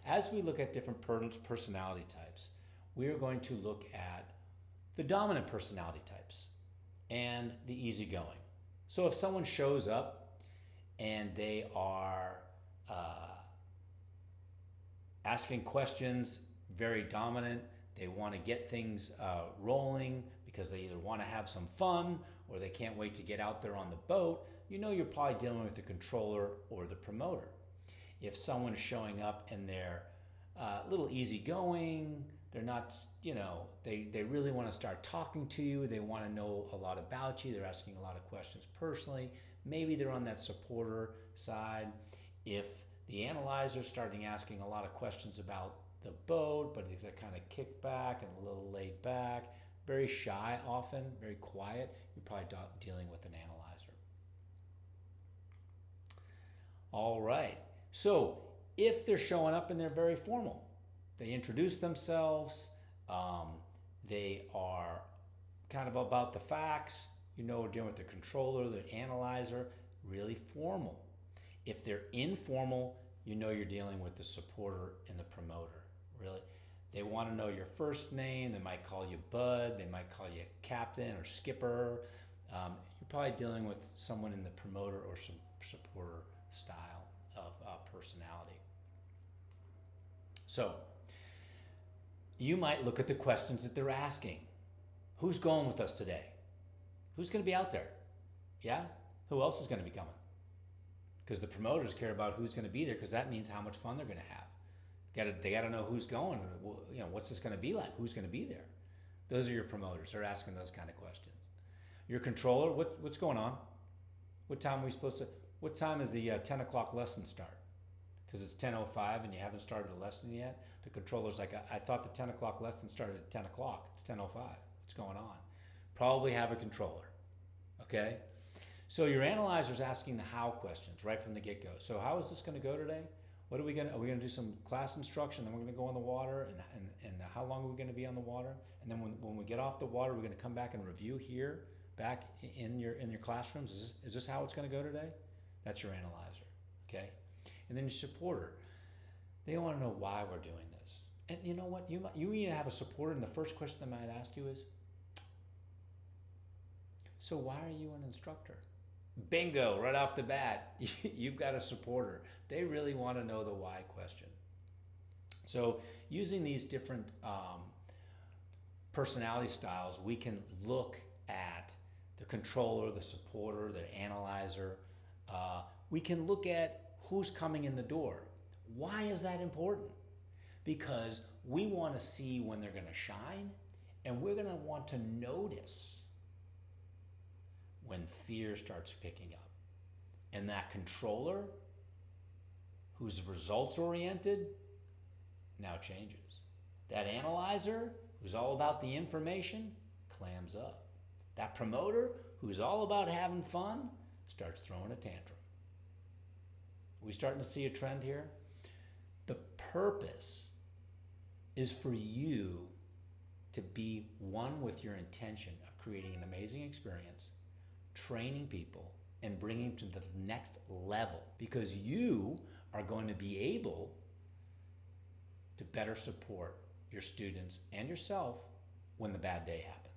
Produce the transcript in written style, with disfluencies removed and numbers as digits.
as we look at different personality types, we are going to look at the dominant personality types and the easygoing. So if someone shows up and they are asking questions, very dominant, they want to get things rolling because they either want to have some fun or they can't wait to get out there on the boat, you know you're probably dealing with the controller or the promoter. If someone is showing up and they're a little easygoing, they're not, they really want to start talking to you, they want to know a lot about you, they're asking a lot of questions personally, maybe they're on that supporter side. If the analyzer's starting asking a lot of questions about the boat, but they're kind of kicked back and a little laid back, very shy often, very quiet, you're probably dealing with an analyzer. All right, so if they're showing up and they're very formal, they introduce themselves, they are kind of about the facts, we're dealing with the controller, the analyzer, really formal. If they're informal, you're dealing with the supporter and the promoter, really. They want to know your first name, they might call you Bud, they might call you Captain or Skipper. You're probably dealing with someone in the promoter or supporter style of personality. So, you might look at the questions that they're asking. Who's going with us today? Who's going to be out there? Yeah? Who else is going to be coming? Because the promoters care about who's going to be there because that means how much fun they're going to have. They got to know who's going. What's this going to be like? Who's going to be there? Those are your promoters. They're asking those kind of questions. Your controller, what's going on? What time are we supposed to? What time is the 10 o'clock lesson start? Because it's 10:05 and you haven't started the lesson yet. The controller's like, I thought the 10 o'clock lesson started at 10 o'clock. It's 10:05. What's going on? Probably have a controller. Okay? So your analyzer's asking the how questions right from the get-go. So how is this going to go today? Are we going to do some class instruction, then we're going to go on the water, and how long are we going to be on the water? And then when we get off the water, we're going to come back and review here, back in your classrooms. Is this how it's going to go today? That's your analyzer, okay? And then your supporter. They want to know why we're doing this. And you know what? You need to have a supporter, and the first question they might ask you is, so why are you an instructor? Bingo, right off the bat, you've got a supporter. They really want to know the why question. So using these different personality styles, we can look at the controller, the supporter, the analyzer. We can look at who's coming in the door. Why is that important? Because we want to see when they're going to shine, and we're going to want to notice when fear starts picking up. And that controller, who's results oriented, now changes. That analyzer, who's all about the information, clams up. That promoter, who's all about having fun, starts throwing a tantrum. Are we starting to see a trend here? The purpose is for you to be one with your intention of creating an amazing experience, training people, and bringing them to the next level, because you are going to be able to better support your students and yourself when the bad day happens.